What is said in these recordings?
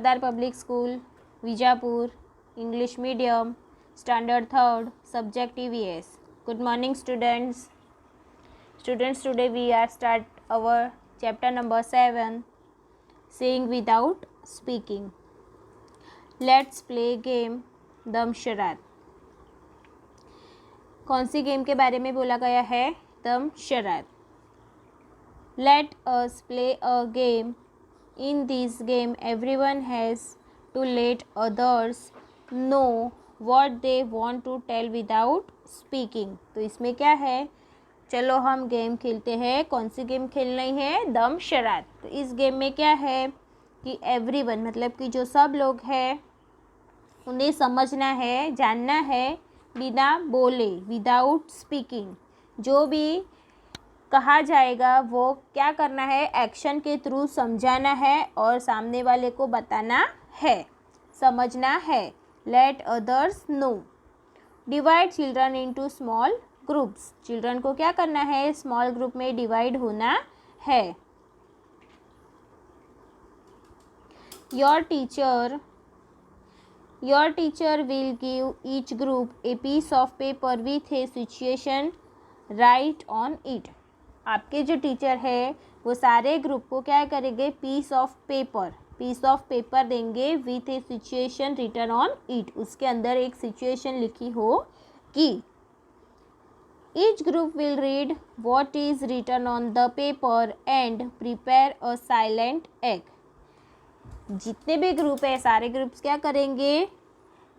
Sardar public school, Vijapur, English medium, standard 3rd, subject EVS. Good morning students. Students, today we are start our chapter number 7, saying without speaking. Let's play game दमशराद. कौन सी game के बारे में बोला गया है? दमशराद. Let us play a game. In this game everyone has to let others know what they want to tell without speaking. तो इसमें क्या है? चलो हम गेम खेलते हैं. कौन सी गेम खेलनी है? दमशराद. तो इस गेम में क्या है कि एवरीवन मतलब कि जो सब लोग हैं उन्हें समझना है, जानना है बिना बोले, विदाउट स्पीकिंग. जो भी कहा जाएगा वो क्या करना है? एक्शन के थ्रू समझाना है और सामने वाले को बताना है, समझना है. Let others know. Divide children into small groups. Children को क्या करना है? स्मॉल ग्रुप में डिवाइड होना है. Your teacher will give each group a piece of paper with a situation write on it. आपके जो टीचर है वो सारे ग्रुप को क्या करेंगे? पीस ऑफ पेपर देंगे with a situation written on it. उसके अंदर एक सिचुएशन लिखी हो कि each group will read what is written on the paper and prepare a silent act. जितने भी ग्रुप है सारे ग्रुप्स क्या करेंगे?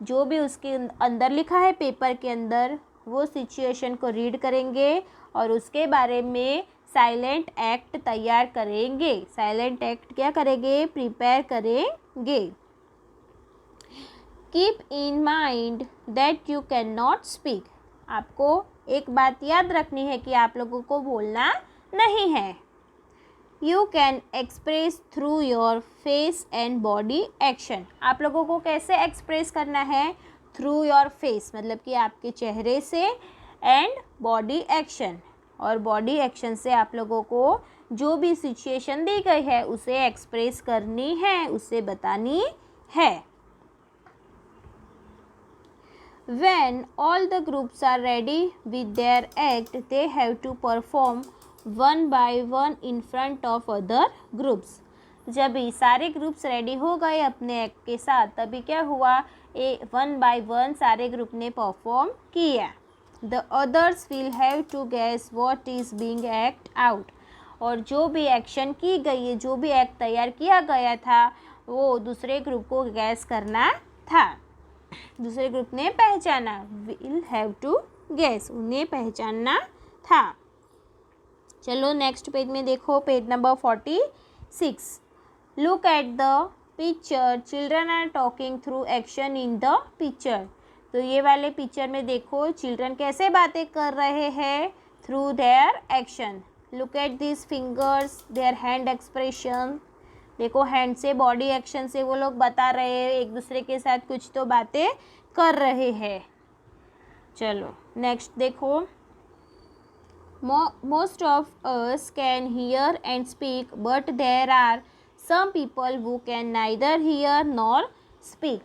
जो भी उसके अंदर लिखा है पेपर के अंदर वो सिचुएशन को रीड करेंगे और उसके बारे में साइलेंट एक्ट तैयार करेंगे. साइलेंट एक्ट क्या करेंगे? प्रिपेयर करेंगे. Keep in mind that you can not speak. आपको एक बात याद रखनी है कि आप लोगों को बोलना नहीं है. You can express through your face and body action. आप लोगों को कैसे एक्सप्रेस करना है? थ्रू योर फेस मतलब कि आपके चेहरे से, एंड बॉडी एक्शन, और बॉडी एक्शन से आप लोगों को जो भी सिचुएशन दी गई है उसे एक्सप्रेस करनी है, उसे बतानी है. When all the groups are ready with their act, they have to perform one by one in front of other groups. जब ये सारे ग्रुप्स रेडी हो गए अपने एक्ट के साथ तभी क्या हुआ? वन बाय वन सारे ग्रुप ने परफॉर्म किया. The others will have to guess what is being act out. और जो भी एक्शन की गई है, जो भी एक्ट तैयार किया गया था वो दूसरे ग्रुप को गैस करना था. दूसरे ग्रुप ने पहचाना. विल हैव टू गैस, उन्हें पहचानना था. चलो नेक्स्ट पेज में देखो, page number 46. Look at the picture. Children are talking through action in the picture. तो ये वाले पिक्चर में देखो चिल्ड्रन कैसे बातें कर रहे हैं? Through their action. Look at this fingers, their hand expression. देखो हैंड से, बॉडी एक्शन से वो लोग बता रहे हैं, एक दूसरे के साथ कुछ तो बातें कर रहे हैं. चलो नेक्स्ट देखो. Most of us can hear and speak but there are some people who can neither hear nor speak.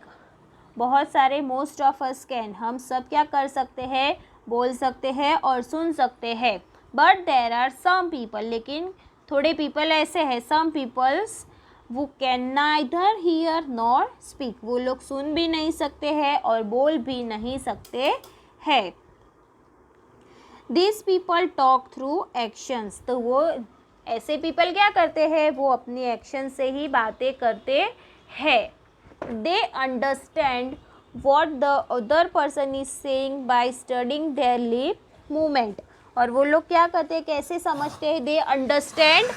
बहुत सारे मोस्ट ऑफ अस कैन, हम सब क्या कर सकते हैं? बोल सकते हैं और सुन सकते हैं. But there are some people, लेकिन थोड़े पीपल ऐसे हैं, सम पीपल्स वो can neither hear nor speak. वो लोग सुन भी नहीं सकते हैं और बोल भी नहीं सकते हैं. This people talk through actions. तो वो ऐसे पीपल क्या करते हैं? वो अपनी एक्शन से ही बातें करते हैं. They understand what the other person is saying by studying there lip movement. और वो लोग क्या करते हैं? कैसे समझते हैं? They understand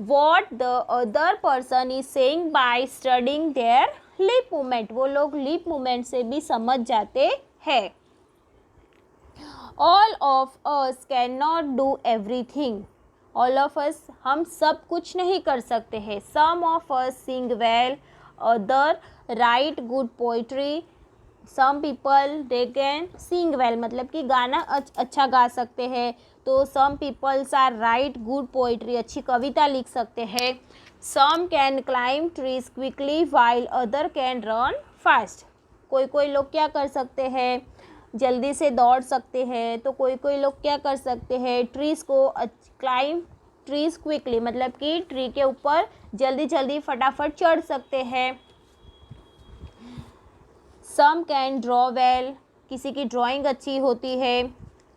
what the other person is saying by studying there lip movement. वो लोग लिप मूवमेंट से भी समझ जाते हैं. All of us can not do everything. All of us, हम सब कुछ नहीं कर सकते हैं. सम of us Singh well, other write good poetry. Some people they can sing well मतलब कि गाना अच्छा गा सकते हैं. तो some peoples are write good poetry, अच्छी कविता लिख सकते हैं. Some can climb trees quickly while other can run fast. कोई कोई लोग क्या कर सकते हैं, जल्दी से दौड़ सकते हैं, तो कोई कोई लोग क्या कर सकते हैं, ट्रीज़ को क्लाइम ट्रीज क्विकली मतलब कि ट्री के ऊपर जल्दी जल्दी फटाफट चढ़ सकते हैं। सम कैन ड्रॉ वेल, किसी की ड्राइंग अच्छी होती है।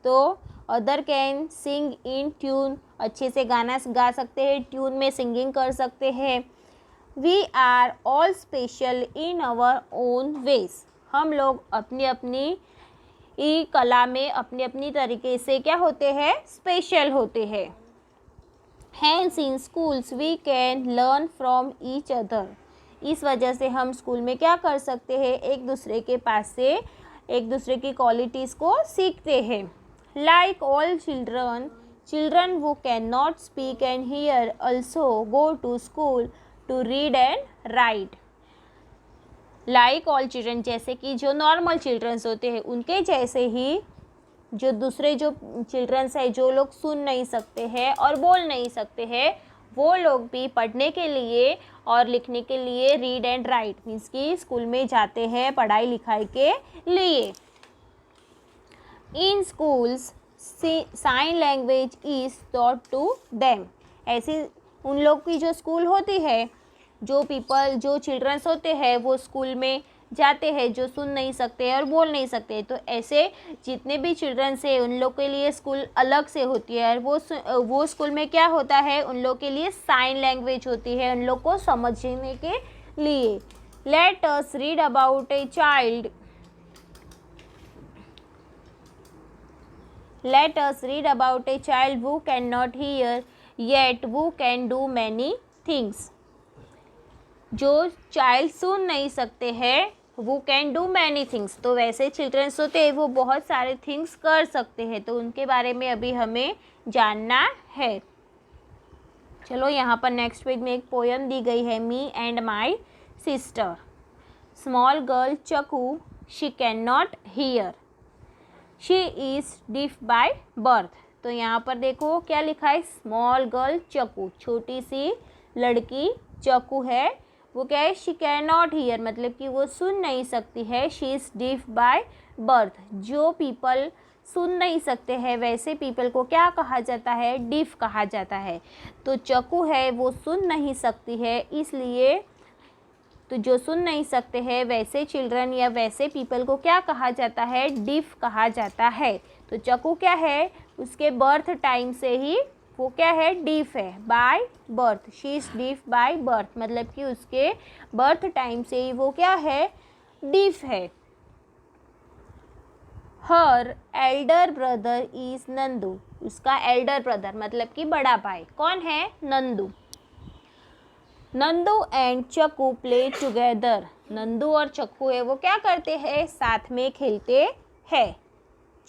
तो other can sing in tune, अच्छे से गाना गा सकते हैं, ट्यून में सिंगिंग कर सकते हैं। We are all special in our own ways, हम लोग अपनी अपनी कला में अपनी अपनी तरीके से क्या होते हैं, स्पेशल होते हैं। Hence in schools we can learn from each other, इस वजह से हम स्कूल में क्या कर सकते हैं, एक दूसरे के पास से एक दूसरे की क्वालिटीज़ को सीखते हैं। Like all children, children who cannot speak and hear also go to school to read and write. Like all children, जैसे कि जो नॉर्मल चिल्ड्रंस होते हैं उनके जैसे ही जो दूसरे जो चिल्ड्रंस है, जो लोग सुन नहीं सकते हैं और बोल नहीं सकते हैं, वो लोग भी पढ़ने के लिए और लिखने के लिए रीड एंड राइट मीन्स कि स्कूल में जाते हैं पढ़ाई लिखाई के लिए। In schools sign language is taught to them, ऐसी उन लोग की जो स्कूल होती है, जो चिल्ड्रंस होते हैं वो स्कूल में जाते हैं जो सुन नहीं सकते और बोल नहीं सकते, तो ऐसे जितने भी चिल्ड्रंस है उन लोग के लिए स्कूल अलग से होती है और वो स्कूल में क्या होता है, उन लोग के लिए साइन लैंग्वेज होती है उन लोग को समझने के लिए। Let us read about a child, let us read about a child who cannot hear yet who can do many things। जो चाइल्ड सुन नहीं सकते हैं वो कैन डू मैनी थिंग्स, तो वैसे चिल्ड्रंस होते हैं वो बहुत सारे थिंग्स कर सकते हैं, तो उनके बारे में अभी हमें जानना है। चलो यहाँ पर नेक्स्ट पेज में एक पोयम दी गई है, me and my sister. Small girl Chakku she can not hear, she is deaf by birth. तो यहाँ पर देखो क्या लिखा है, स्मॉल गर्ल चकू, छोटी सी लड़की चकू है, वो क्या है, शी कैन नॉट हीयर मतलब कि वो सुन नहीं सकती है। She is deaf by birth, जो पीपल सुन नहीं सकते हैं वैसे पीपल को क्या कहा जाता है, डिफ कहा जाता है। तो चकू है वो सुन नहीं सकती है, इसलिए तो जो सुन नहीं सकते हैं वैसे चिल्ड्रन या वैसे पीपल को क्या कहा जाता है, डिफ कहा जाता है। तो चकू क्या है, उसके बर्थ टाइम से ही वो क्या है, डीफ है, by birth, she is deaf by birth मतलब कि उसके बर्थ टाइम से ही वो क्या है, डीफ है। हर एल्डर ब्रदर इज नंदू, उसका एल्डर ब्रदर मतलब कि बड़ा भाई कौन है, नंदू। नंदू एंड चक्कू प्ले टुगेदर, नंदू और चक्कू है वो क्या करते हैं, साथ में खेलते हैं।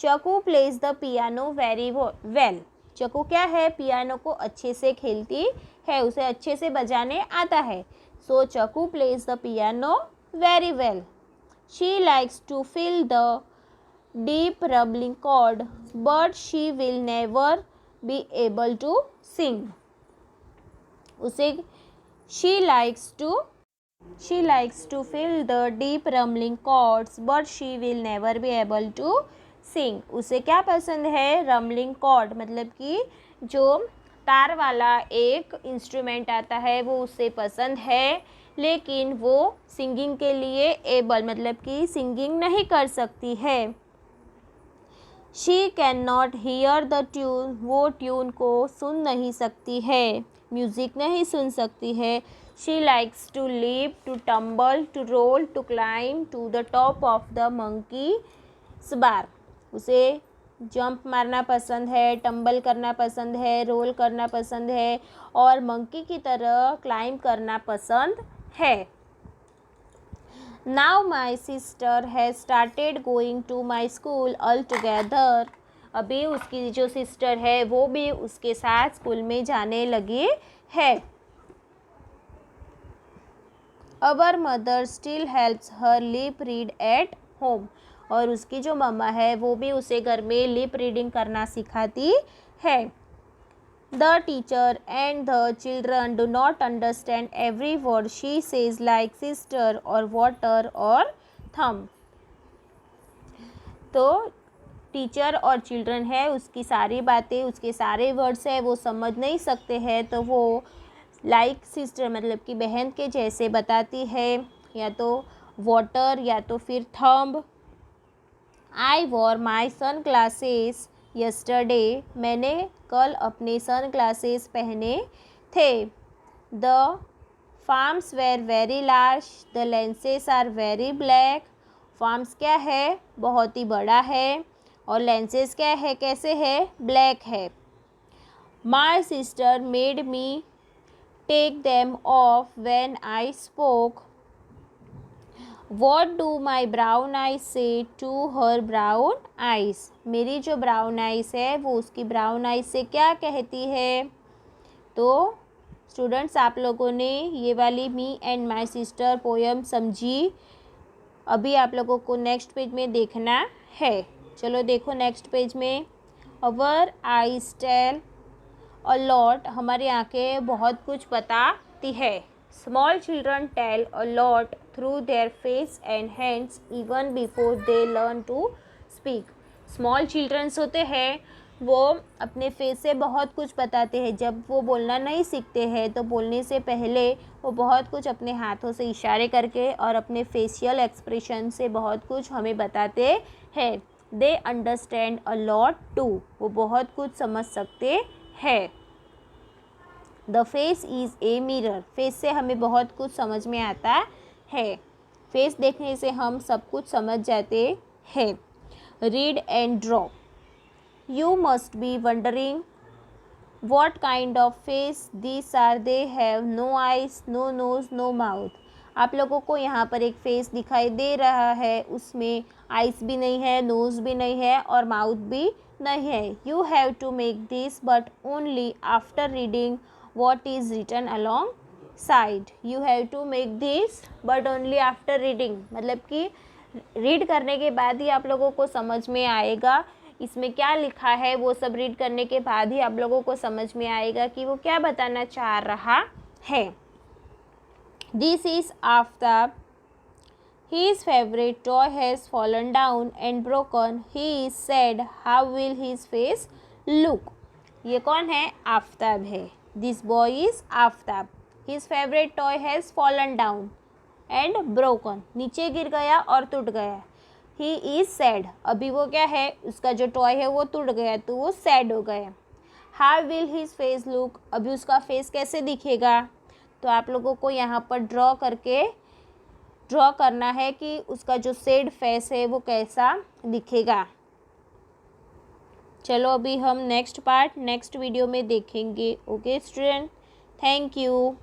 चक्कू plays the piano very well, चक्कू क्या है, पियानो को अच्छे से खेलती है, उसे अच्छे से बजाने आता है। So Chakku plays the piano very well. She likes to feel the deep rumbling chord but she will never be able to sing, उसे she likes to feel the deep rumbling chords but she will never be able to sing, उसे क्या पसंद है, rumbling cord मतलब कि जो तार वाला एक इंस्ट्रूमेंट आता है वो उसे पसंद है, लेकिन वो सिंगिंग के लिए एबल मतलब कि सिंगिंग नहीं कर सकती है। She can not hear the tune, वो ट्यून को सुन नहीं सकती है, म्यूज़िक नहीं सुन सकती है। She likes to leap, to tumble, to roll, to climb to the top of the monkey bar, उसे जंप मारना पसंद है, टम्बल करना पसंद है, रोल करना पसंद है और मंकी की तरह क्लाइम करना पसंद है। Now my sister has started going to my school all together, अभी उसकी जो सिस्टर है वो भी उसके साथ स्कूल में जाने लगी है। Our mother still helps her lip read at home, और उसकी जो मम्मा है वो भी उसे घर में लिप रीडिंग करना सिखाती है। The teacher and the children do not understand every word she says, like sister or water or thumb. तो टीचर और चिल्ड्रन है, उसकी सारी बातें, उसके सारे वर्ड्स है वो समझ नहीं सकते हैं, तो वो लाइक सिस्टर मतलब कि बहन के जैसे बताती है, या तो वाटर या तो फिर thumb. I wore my sunglasses yesterday. मैंने कल अपने सन ग्लासेस पहने थे. The frames were very large. The lenses are very black. Frames क्या है, बहुत ही बड़ा है, और लेंसेस क्या है, कैसे है, ब्लैक है. My sister made me take them off when I spoke. What do my brown eyes say to her brown eyes? मेरी जो ब्राउन आइज़ है वो उसकी ब्राउन आइज़ से क्या कहती है. तो स्टूडेंट्स, आप लोगों ने ये वाली मी एंड माई सिस्टर पोएम समझी. अभी आप लोगों को नेक्स्ट पेज में देखना है. चलो देखो नेक्स्ट पेज में. Our eyes tell a lot. हमारी आंखें बहुत कुछ बताती है. Small children tell a lot through their face and hands even before they learn to speak. Small childrens होते हैं, वो अपने फेस से बहुत कुछ बताते हैं. जब वो बोलना नहीं सीखते हैं तो बोलने से पहले वो बहुत कुछ अपने हाथों से इशारे करके और अपने फेशियल एक्सप्रेशन से बहुत कुछ हमें बताते हैं. They understand a lot too. वो बहुत कुछ समझ सकते हैं. The face is a mirror. Face से हमें बहुत कुछ समझ में आता है. फेस देखने से हम सब कुछ समझ जाते हैं. Read and draw. You must be wondering what kind of face these are. They have no eyes, no nose, no mouth. आप लोगों को यहाँ पर एक फेस दिखाई दे रहा है, उसमें आइज़ भी नहीं है, नोज़ भी नहीं है और माउथ भी नहीं है. You have to make this but only after reading what is written alongside. You have to make this but only after reading. मतलब कि रीड करने के बाद ही आप लोगों को समझ में आएगा इसमें क्या लिखा है. वो सब रीड करने के बाद ही आप लोगों को समझ में आएगा कि वो क्या बताना चाह रहा है. This is Aftab. His favorite toy has fallen down and broken. He is sad. How will his face look? ये कौन है, आफ्ताब है. This boy is Aftab. His favorite toy has fallen down and broken. नीचे गिर गया और टूट गया. He is sad. अभी वो क्या है, उसका जो टॉय है वो टूट गया तो वो सैड हो गया. How will his face look? अभी उसका फेस कैसे दिखेगा. तो आप लोगों को यहाँ पर ड्रॉ करना है कि उसका जो सैड फेस है वो कैसा दिखेगा. चलो अभी हम नेक्स्ट पार्ट नेक्स्ट वीडियो में देखेंगे. Okay student, thank you.